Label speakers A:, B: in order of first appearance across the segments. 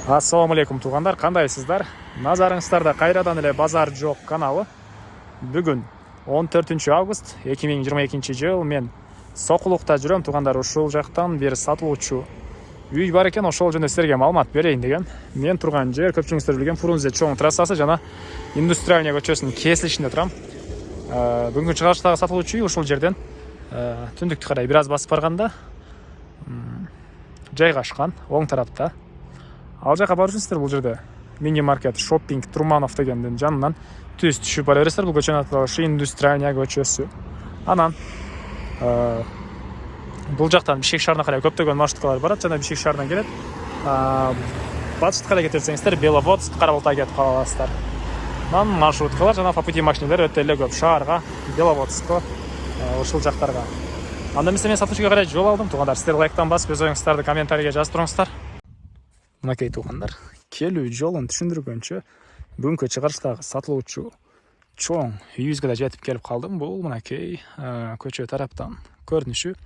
A: Ассаламу алейкум туғандар, қандайсыздар? Назарыңыздарда қайрадан эле базар жоқ каналы. Бүгін 14 август 2022 жыл мен Соқұлықта жүрөм туғандар. Ушул жақтан бир сатылуучу үй бар екен, ошол жөнүндө силерге маалымат берейин деген. Мен турган жер көпчүлүгүңүздөр билген Фрунзе чоң трассасы жана Индустриальный көчөсүнүн кесилишинде турам. Бүгүнкү чыгарыштагы сатылуучу үй ушул жерден түндүктү карай бир аз басып барганда жайгашкан, оң тарапта. Ал жака барып жүрсүңүздөр, бул жерде мини-маркет шоппинг Турманов дегендин жанынан түшүп бара бересиздер. Бул көчөнүн аты Индустриальный көчөсү. Анан бул жактан Бишкек шаарына карай көптөгөн маршруткалар барат жана Бишкек шаарынан келет. Батышка карай кетсеңиздер Беловодск, Карабалтайга кетип кала аласыздар. Анан маршруткалар жана по пути машиналар өтө эле көп шаарга, Беловодскко, ушул жактарга. Анда эмесе мен сатуучуга карай жол алдым тугандар. Сиздер лайктан басып, өз оюңуздарды комментарийге жазып туруңуздар. Мынакей тугандар, келүү жолун түшүндүргөнчө бүгүнкү чыгарыштагы сатылуучу чоң үйүбүзгө да жетип келип калдым. Бул мынакей көчө тараптан көрүнүшү.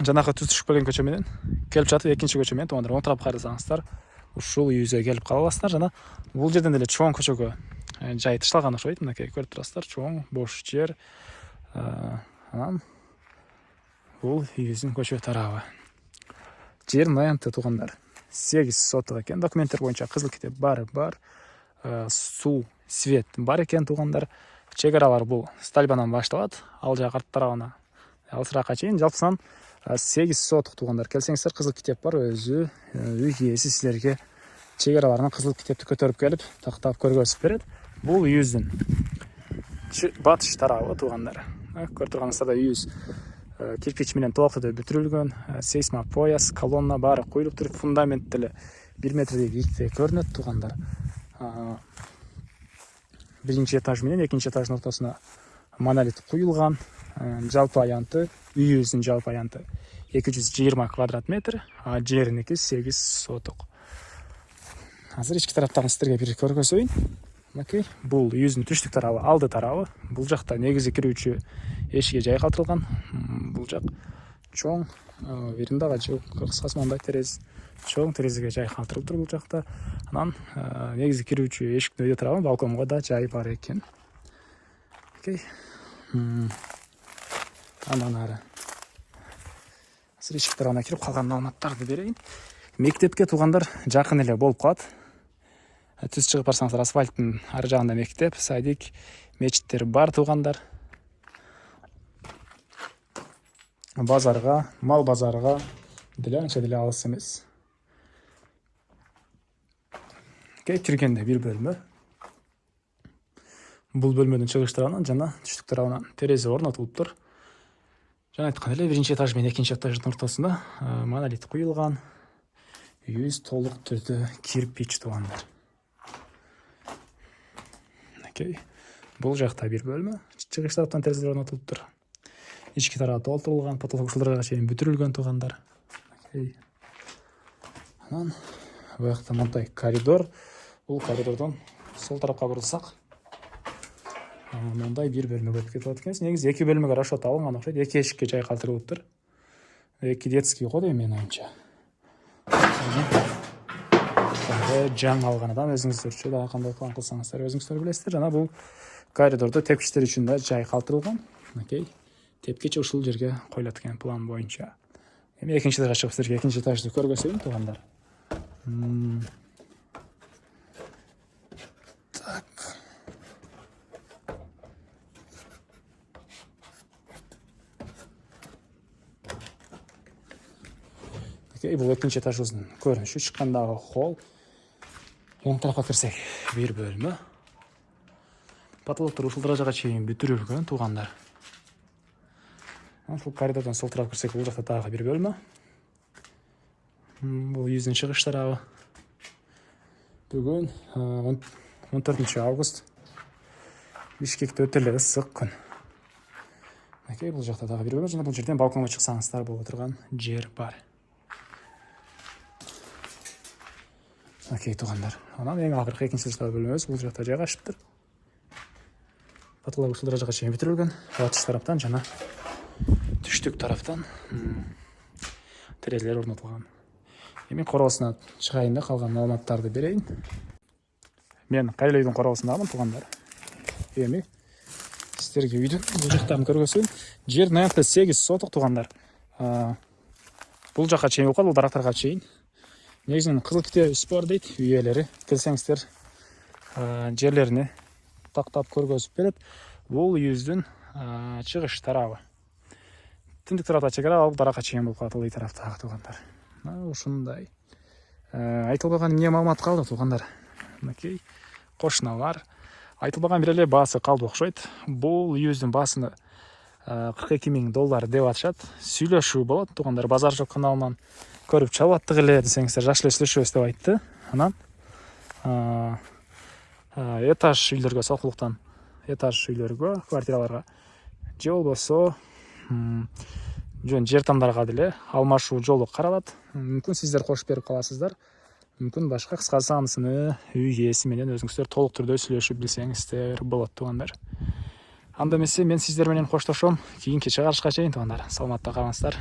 A: Жанагы түз түшүп келген көчө менен келип жатып экинчи көчө менен тугандар оң тарапка карасаңыздар ушул үйүбүзгө келип кала аласыздар. Жана бул жерден эле чоң көчөгө жай тышталган окшойт. Мынакей көрүп турасыздар, чоң бош жер. Анан бул үйүбүздүн көчө тарабы. Жер наянты тугандар 8 соток экен. Документтер боюнча кызыл китеп бар. Суу, свет бар экен тугандар. Чек-аралар бул Стальбанан башталат. Ал жак арт тарабына алысыраакка чейин. Жалпысынан 8 соток тугандар. Келсеңиздер, кызыл китеп бар. Өзү үй ээси силерге чек-араларына кызыл китепти көтөрүп келип, тактап көргөзүп берет. Бул үйүбүздүн батыш тарабы тугандар. Көрүп турганыңыздардай үйүбүз кирпич менен толуктуу бүтүрүлгөн, сейсмопояс, колонна баары коюлуп туруп, фундамент деле 1 метрдей бийиктикте көрүнөт тугандар. Биринчи этаж менен экинчи этаждын ортосуна монолит куюлган. Жалпы аянты, үйүбүздүн жалпы аянты 220 квадрат метр, а жериники 8 соток. Азыр ички тараптагы сиздерге бир көргөзөйүн. Мынакей, бул үйүбүздүн түштүк тарабы, алды тарабы. Бул жакта негизи кирүүчү эшикке жай калтырылган. Бул жак чоң, вериндага жыл, кыскасы мындай терезе, чоң терезеге жай калтырылып тур бул жакта. Анан негизи кирүүчү эшиктин өйдө тарабы, балконго да жай бар экен. Окей. Андан ары азыр ички тарабына кирип калган маалыматтарды берейин. Мектепке тугандар жакын эле болуп калат. Түз чыгып барсаңыздар, асфальттын ары жагында мектеп, садик, мечиттер бар тугандар. Базарга, мал базарга деле анча деле алыс эмес. Киргенде бир бөлмө. Бул бөлмөнүн чыгыш тарабынан жана түштүк тарабынан терезе орнотулуптур. Жана айткан эле биринчи этаж менен экинчи этаждын ортосунда монолит куюлган. Үйүбүз толук түрдө кирпич тугандар. Бул жакта бир бөлмө, чыгыш тараптан терезелер орнотулуптур. Ички тарабы толтурулган, потолок ушуларга чейин бүтүрүлгөн тугандар. Анан буякта мондай коридор. Бул коридордон сол тарапка бурулсак, мондай бир бөлмөгө өтүп кетип аткенбиз. Негизи 2 бөлмөгө расчет алынган окшойт. 2 эшикке жай калтырылыптыр. 2 детский го дейм мен оюмча. Жаңы алган адам өзүңүздөрчө дагы кандай план кылсаңыздар өзүңүздөр билесиздер. Жана бул коридордо тепкичтер үчүн да жай калтырылган. Окей. Тепкич ушул жерге коюлат экен план боюнча. Эми экинчи этажга чыгып силерге экинчи этажды көргөзөйүн тугандар. Так. Окей, бул экинчи этажыбыздын көрүнүшү. Чыккандагы холл. Оң тарапка кирсек, бир бөлмө. Потолоктор ушул даражага чейин бүтүрүлгөн тугандар. Ушул коридордон сол тарапка кирсек, бул жакта дагы бир бөлмө. Бул үйүбүздүн чыгыш тарабы. Бүгүн 14 август. Бишкекте өтө эле ысык күн. Окей, бул жакта дагы бир бөлмө. Жана бул жерден балконго чыксаңыздар боло турган жер бар. Окей, тугандар. Анан эң акыркы экинчи этаждагы бөлмөбүз бул жакта жайгашыптыр. Потолок ушул даражага чейин бүтүрүлгөн. Батыш тараптан жана түштүк тараптан терезелер орнотулган. Эми коросуна чыгайын да калган маалыматтарды берейин. Мен Кайыл үйдүн коросундамын туугандар. Эми сиздерге үйдүн бул жактарын көргөзөйүн. Жер аянтта 8 сотук туугандар. Бул жакка чейин окол, бул дарактарга чейин. Негизинен кызыл ките спор дейт үй ээлери. Келсеңиздер жерлеrini тактап көргөзүп берет. Бул үйүбүздүн чыгыш тарабы. Тиндик тарапта чегара, ал даракка чейин болуп калат ылдый тараптагы туугандар. Ушундай. Айтылбаган эмне маалымат калды туугандар? Мынакей кошуналар. Айтылбаган бир эле баасы калды окшойт. Бул үйүбүздүн баасыны $42,000 деп атышат. Сүйлөшүү болот туугандар. Базар жок каналынан көрүп чалып аттык эле десеңиздер, жакшы эле сүйлөшөбүз деп айтты. Анан этаж үйлөргө, салкулуктан этаж үйлөргө, квартираларга же болбосо жөн жер тамдарга деле алмашуу жолу каралат. Мүмкүн сиздер кошуп берип каласыздар. Мүмкүн башка кыскасы анысыны үй ээси менен өзүңүздөр толук түрдө сүйлөшүп билсеңиздер болот туугандар. Анда эмесе мен сиздер менен коштошом. Кийинки чыгарышка чейин туугандар. Саламатта калыңыздар.